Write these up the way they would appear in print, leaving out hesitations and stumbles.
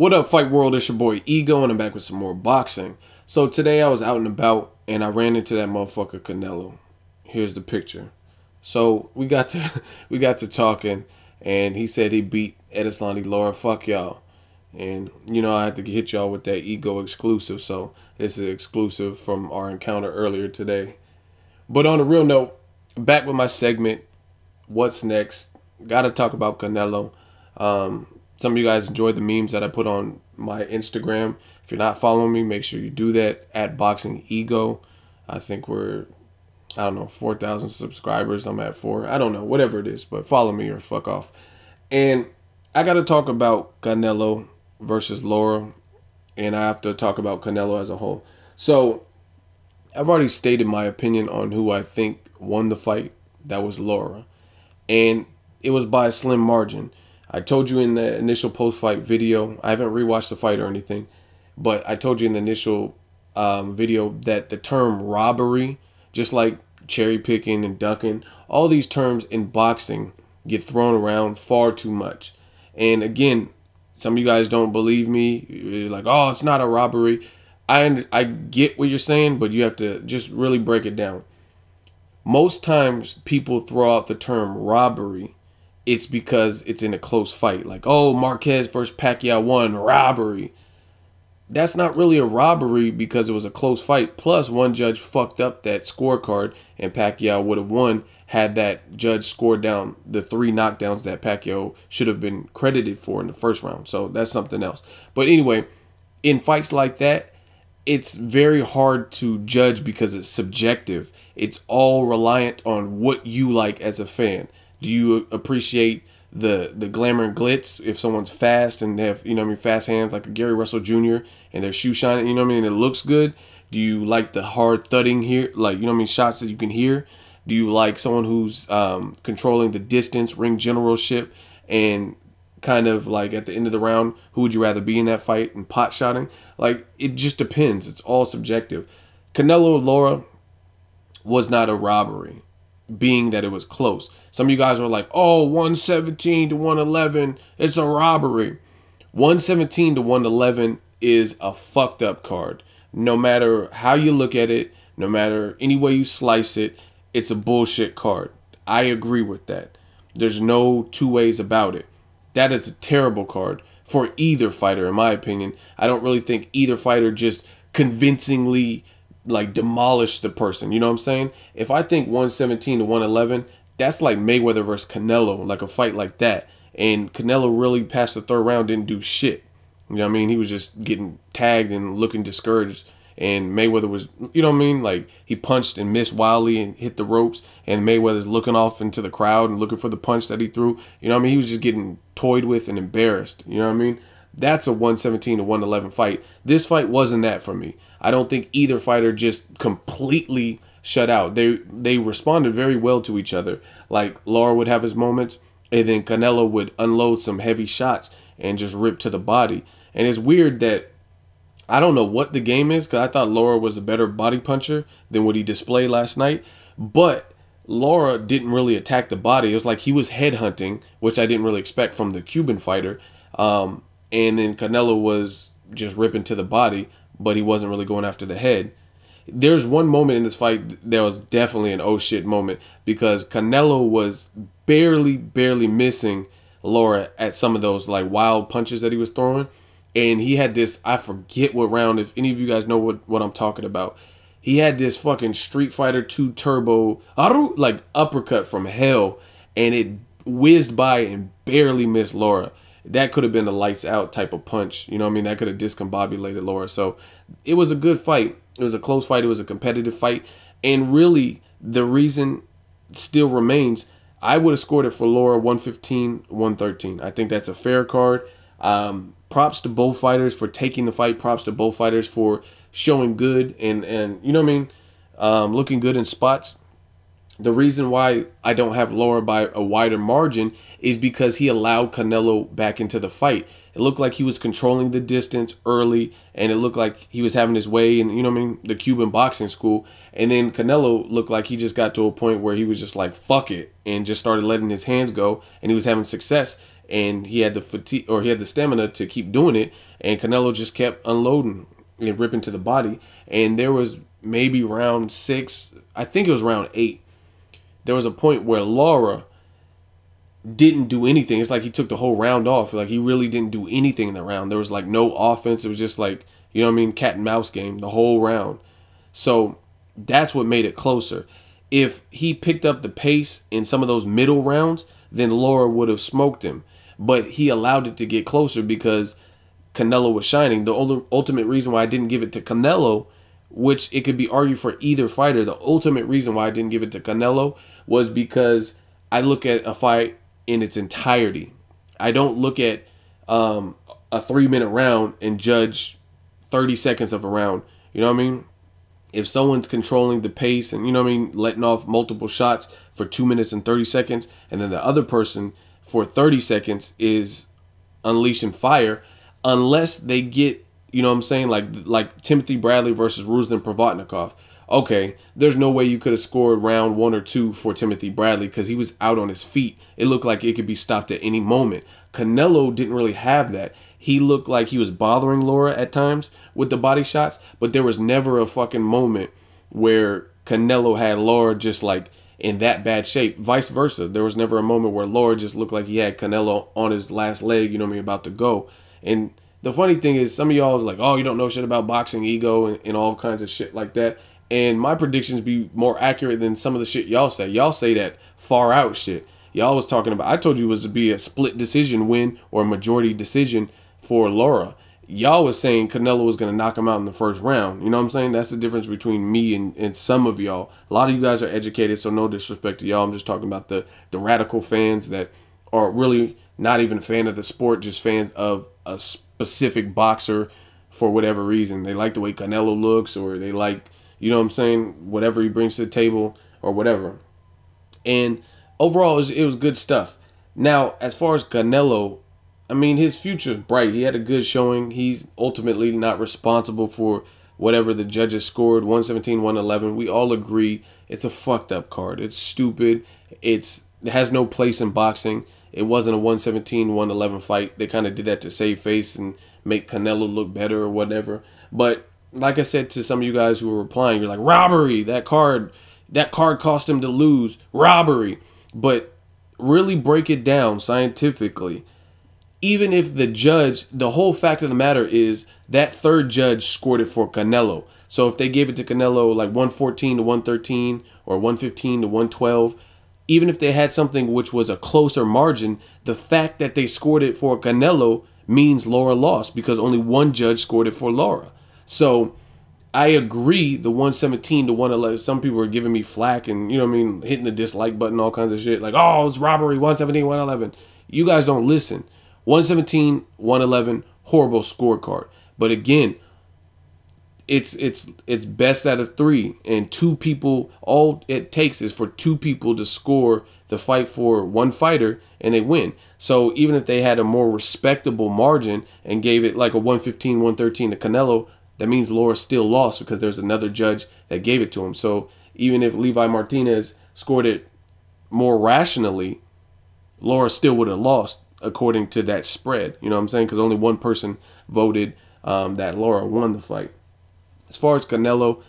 What up, Fight World? It's your boy Ego, and I'm back with some more boxing. So today I was out and about, and I ran into that motherfucker Canelo. Here's the picture. So we got to talking, and he said he beat Edeslani Lara. Fuck y'all. And you know I had to hit y'all with that Ego exclusive. So this is exclusive from our encounter earlier today. But on a real note, back with my segment. What's next? Got to talk about Canelo. Some of you guys enjoyed the memes that I put on my Instagram. If you're not following me, make sure you do that at Boxing Ego. I think we're, 4,000 subscribers. I'm at 4. I don't know, whatever it is, but follow me or fuck off. And I got to talk about Canelo versus Lara, and I have to talk about Canelo as a whole. So I've already stated my opinion on who I think won the fight. That was Lara, and it was by a slim margin. I told you in the initial post-fight video, I haven't rewatched the fight or anything, but I told you in the initial video that the term robbery, just like cherry picking and ducking, all these terms in boxing get thrown around far too much. And again, some of you guys don't believe me. You're like, oh, it's not a robbery. I get what you're saying, but you have to just really break it down. Most times people throw out the term robbery, it's because it's in a close fight. Like, oh, Marquez versus Pacquiao won, robbery. That's not really a robbery because it was a close fight. Plus, one judge fucked up that scorecard, and Pacquiao would have won had that judge scored down the 3 knockdowns that Pacquiao should have been credited for in the first round. So that's something else. But anyway, in fights like that, it's very hard to judge because it's subjective. It's all reliant on what you like as a fan. Do you appreciate the glamour and glitz if someone's fast and they have, fast hands like a Gary Russell Jr. and their shoe shining, and it looks good? Do you like the hard thudding here, like, shots that you can hear? Do you like someone who's controlling the distance, ring generalship, and kind of like at the end of the round, who would you rather be in that fight and pot shotting? Like, it just depends. It's all subjective. Canelo Lara was not a robbery, being that it was close. Some of you guys were like, oh, 117 to 111, it's a robbery. 117 to 111 is a fucked up card. No matter how you look at it, no matter any way you slice it, it's a bullshit card. I agree with that. There's no two ways about it. That is a terrible card for either fighter, in my opinion. I don't really think either fighter just convincingly like demolish the person. You know what I'm saying? If I think 117 to 111, that's like Mayweather versus Canelo, like a fight like that. And Canelo really past the third round didn't do shit. You know what I mean? He was just getting tagged and looking discouraged. And Mayweather was, like he punched and missed wildly and hit the ropes. And Mayweather's looking off into the crowd and looking for the punch that he threw. You know what I mean? He was just getting toyed with and embarrassed. You know what I mean? That's a 117 to 111 fight. This fight wasn't that for me. I don't think either fighter just completely shut out. They responded very well to each other. Like Lara would have his moments, and then Canelo would unload some heavy shots and just rip to the body. And it's weird that I don't know what the game is, because I thought Lara was a better body puncher than what he displayed last night. But Lara didn't really attack the body. It was like he was headhunting, which I didn't really expect from the Cuban fighter. And then Canelo was just ripping to the body, but he wasn't really going after the head. There's one moment in this fight that was definitely an oh shit moment, because Canelo was barely missing Lara at some of those like wild punches that he was throwing. And he had this, I forget what round, if any of you guys know what I'm talking about. He had this fucking Street Fighter 2 Turbo, like uppercut from hell, and it whizzed by and barely missed Lara. That could have been a lights out type of punch. You know what I mean? That could have discombobulated Lara. So it was a good fight. It was a close fight. It was a competitive fight. And really, the reason still remains, I would have scored it for Lara 115, 113. I think that's a fair card. Props to both fighters for taking the fight. Props to both fighters for showing good and you know what I mean, looking good in spots. The reason why I don't have Lara by a wider margin is because he allowed Canelo back into the fight. It looked like he was controlling the distance early, and it looked like he was having his way in, the Cuban boxing school. And then Canelo looked like he just got to a point where he was just like, fuck it, and just started letting his hands go, and he was having success. And he had the fatigue, or he had the stamina to keep doing it. and Canelo just kept unloading and ripping to the body. And there was maybe round 6, I think it was round 8. There was a point where Lara didn't do anything. It's like he took the whole round off. Like he really didn't do anything in the round. There was like no offense. It was just like, you know what I mean, cat and mouse game the whole round. So that's what made it closer. If he picked up the pace in some of those middle rounds, then Lara would have smoked him. But he allowed it to get closer because Canelo was shining. The ultimate reason why I didn't give it to Canelo, which it could be argued for either fighter, the ultimate reason why I didn't give it to Canelo was because I look at a fight in its entirety. I don't look at a 3-minute round and judge 30 seconds of a round. You know what I mean? If someone's controlling the pace and, you know what I mean, letting off multiple shots for 2 minutes and 30 seconds, and then the other person for 30 seconds is unleashing fire, unless they get, you know what I'm saying, like Timothy Bradley versus Ruslan Provodnikov. Okay, there's no way you could have scored round 1 or 2 for Timothy Bradley because he was out on his feet. It looked like it could be stopped at any moment. Canelo didn't really have that. He looked like he was bothering Lara at times with the body shots, but there was never a fucking moment where Canelo had Lara just like in that bad shape. Vice versa. There was never a moment where Lara just looked like he had Canelo on his last leg, you know what I mean, about to go. And the funny thing is, some of y'all is like, oh, you don't know shit about boxing, ego, and all kinds of shit like that. And my predictions be more accurate than some of the shit y'all say. Y'all say that far out shit. Y'all was talking about, I told you it was to be a split decision win or a majority decision for Lara. Y'all was saying Canelo was going to knock him out in the first round. You know what I'm saying? That's the difference between me and some of y'all. A lot of you guys are educated, so no disrespect to y'all. I'm just talking about the radical fans that are really not even a fan of the sport, just fans of a specific boxer for whatever reason. They like the way Canelo looks, or they like, you know what I'm saying, whatever he brings to the table or whatever. And overall, it was good stuff. Now, as far as Canelo, I mean, his future is bright. He had a good showing. He's ultimately not responsible for whatever the judges scored, 117, 111. We all agree it's a fucked up card. It's stupid. It has no place in boxing. It wasn't a 117, 111 fight. They kind of did that to save face and make Canelo look better or whatever. But like I said to some of you guys who were replying, you're like, robbery. That card cost him to lose. Robbery. But really break it down scientifically. Even if the judge, the whole fact of the matter is that third judge scored it for Canelo. So if they gave it to Canelo like 114 to 113 or 115 to 112, even if they had something which was a closer margin, the fact that they scored it for Canelo means Lara lost because only one judge scored it for Lara. So I agree, the 117 to 111, some people are giving me flack and, you know what I mean, hitting the dislike button, all kinds of shit. Like, oh, it's robbery, 117, 111. You guys don't listen. 117, 111, horrible scorecard. But again, it's best out of 3, and 2 people, all it takes is for 2 people to score the fight for one fighter and they win. So even if they had a more respectable margin and gave it like a 115, 113 to Canelo, that means Lara still lost because there's another judge that gave it to him. So even if Levi Martinez scored it more rationally, Lara still would have lost according to that spread. You know what I'm saying? Because only one person voted that Lara won the fight. As far as Canelo,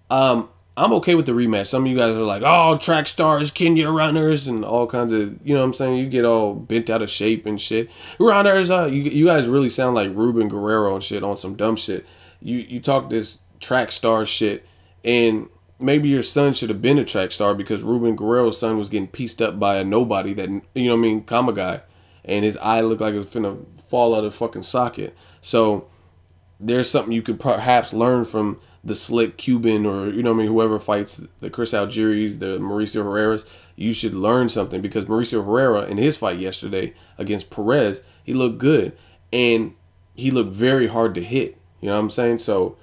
I'm okay with the rematch. Some of you guys are like, oh, track stars, Kenya runners, and all kinds of, you know what I'm saying? You get all bent out of shape and shit. Runners, you guys really sound like Ruben Guerrero and shit on some dumb shit. You talk this track star shit, and maybe your son should have been a track star because Ruben Guerrero's son was getting pieced up by a nobody that, you know what I mean, Kama guy. And his eye looked like it was finna fall out of the fucking socket. So there's something you could perhaps learn from the slick Cuban or, you know what I mean, whoever fights the Chris Algieri's, the Mauricio Herrera's. You should learn something because Mauricio Herrera in his fight yesterday against Perez, he looked good. And he looked very hard to hit. You know what I'm saying? So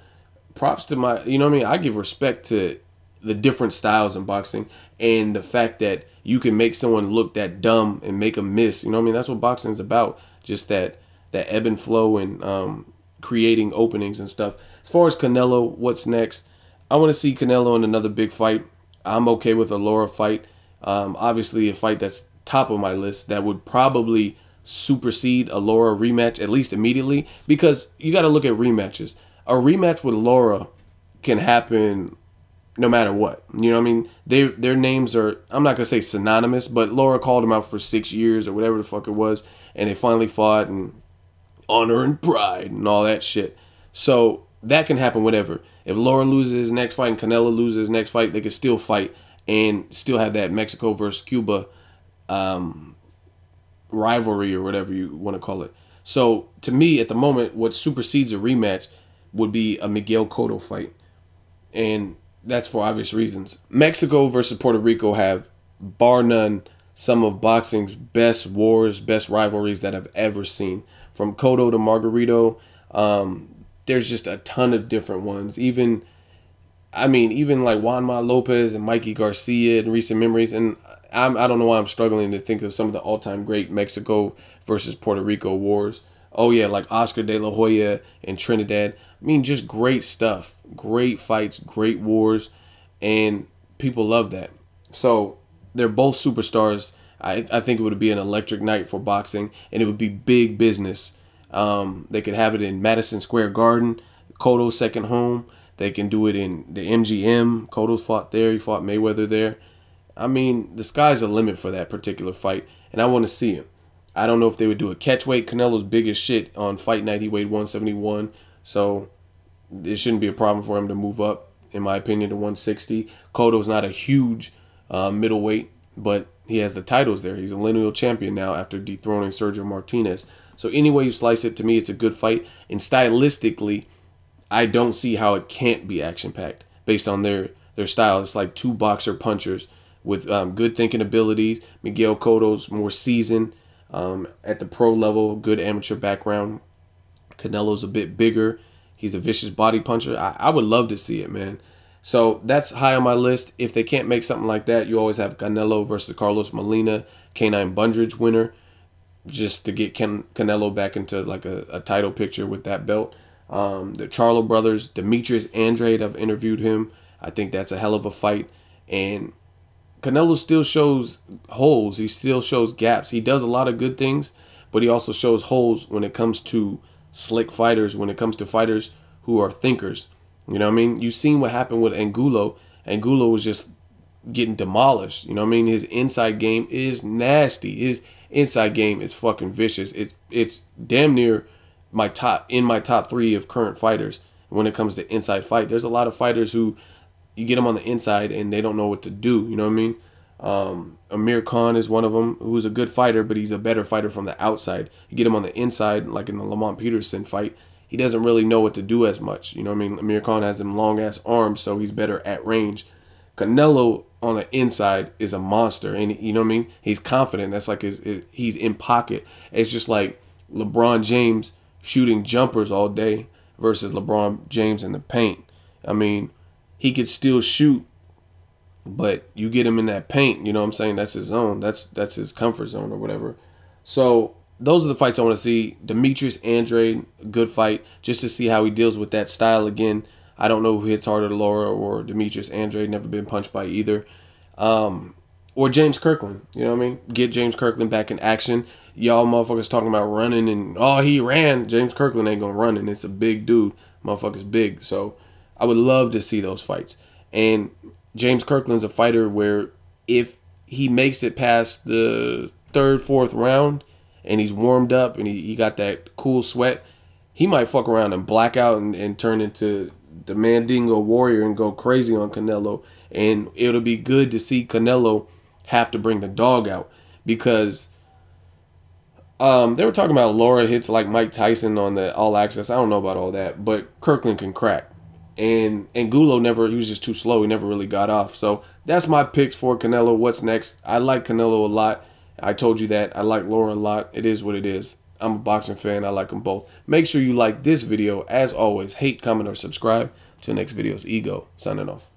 props to my, you know what I mean? I give respect to the different styles in boxing and the fact that you can make someone look that dumb and make them miss. You know what I mean? That's what boxing is about. Just that ebb and flow and creating openings and stuff. As far as Canelo, what's next? I want to see Canelo in another big fight. I'm okay with a Lara fight. Obviously, a fight that's top of my list that would probably supersede a Laura rematch, at least immediately, because you got to look at rematches. A rematch with Laura can happen no matter what. You know what I mean? Their names are, I'm not going to say synonymous, but Laura called him out for 6 years or whatever the fuck it was, and they finally fought, and honor and pride and all that shit. So that can happen whatever. If Laura loses his next fight and Canelo loses his next fight, they can still fight and still have that Mexico versus Cuba rivalry or whatever you want to call it. So to me, at the moment, what supersedes a rematch would be a Miguel Cotto fight. And that's for obvious reasons. Mexico versus Puerto Rico have, bar none, some of boxing's best wars, best rivalries that I've ever seen. From Cotto to Margarito, there's just a ton of different ones. Even like Juanma Lopez and Mikey Garcia in recent memories. And I don't know why I'm struggling to think of some of the all-time great Mexico versus Puerto Rico wars. Oh yeah, like Oscar de la Hoya and Trinidad. I mean, just great stuff. Great fights, great wars, and people love that. So they're both superstars. I think it would be an electric night for boxing, and it would be big business. They could have it in Madison Square Garden, Cotto's second home. They can do it in the MGM. Cotto's fought there. He fought Mayweather there. I mean, the sky's the limit for that particular fight, and I want to see it. I don't know if they would do a catch weight. Canelo's big as shit on fight night. He weighed 171, so it shouldn't be a problem for him to move up, in my opinion, to 160. Cotto's not a huge middleweight, but he has the titles there. He's a lineal champion now after dethroning Sergio Martinez. So any way you slice it, to me, it's a good fight. And stylistically, I don't see how it can't be action-packed based on their style. It's like two boxer punchers with good thinking abilities. Miguel Cotto's more seasoned at the pro level, good amateur background. Canelo's a bit bigger. He's a vicious body puncher. I would love to see it, man. So that's high on my list. If they can't make something like that, you always have Canelo versus Carlos Molina, K9 Bundridge winner, just to get Canelo back into like a title picture with that belt. The Charlo brothers, Demetrius Andrade, I've interviewed him. I think that's a hell of a fight. And Canelo still shows holes. He still shows gaps. He does a lot of good things, but he also shows holes when it comes to slick fighters, when it comes to fighters who are thinkers. You know what I mean? You've seen what happened with Angulo. Angulo was just getting demolished. You know what I mean? His inside game is nasty. His inside game is fucking vicious. It's damn near my top 3 of current fighters when it comes to inside fight. There's a lot of fighters who you get them on the inside and they don't know what to do. You know what I mean? Amir Khan is one of them, who's a good fighter, but he's a better fighter from the outside. You get him on the inside, like in the Lamont Peterson fight, he doesn't really know what to do as much. You know what I mean? Amir Khan has them long-ass arms, so he's better at range. Canelo on the inside is a monster, and you know what I mean? He's confident. That's like he's in pocket. It's just like LeBron James shooting jumpers all day versus LeBron James in the paint. I mean, he could still shoot, but you get him in that paint, you know what I'm saying? That's his zone. That's his comfort zone or whatever. So those are the fights I want to see. Demetrius Andrade, good fight, just to see how he deals with that style again. I don't know who hits harder, Laura or Demetrius Andrade. Never been punched by either. Or James Kirkland, you know what I mean? Get James Kirkland back in action. Y'all motherfuckers talking about running and, oh, he ran. James Kirkland ain't gonna run, and it's a big dude. Motherfucker's big. So I would love to see those fights. And James Kirkland's a fighter where if he makes it past the 3rd, 4th round and he's warmed up and he got that cool sweat, he might fuck around and black out and turn into the Mandingo Warrior and go crazy on Canelo. And it'll be good to see Canelo have to bring the dog out, because they were talking about Laura hits like Mike Tyson on the All Access. I don't know about all that, but Kirkland can crack. And Angulo he was just too slow. He never really got off. So that's my picks for Canelo. What's next? I like Canelo a lot. I told you that. I like Laura a lot. It is what it is. I'm a boxing fan. I like them both. Make sure you like this video. As always, hate, comment, or subscribe. Till next video's Ego. Signing off.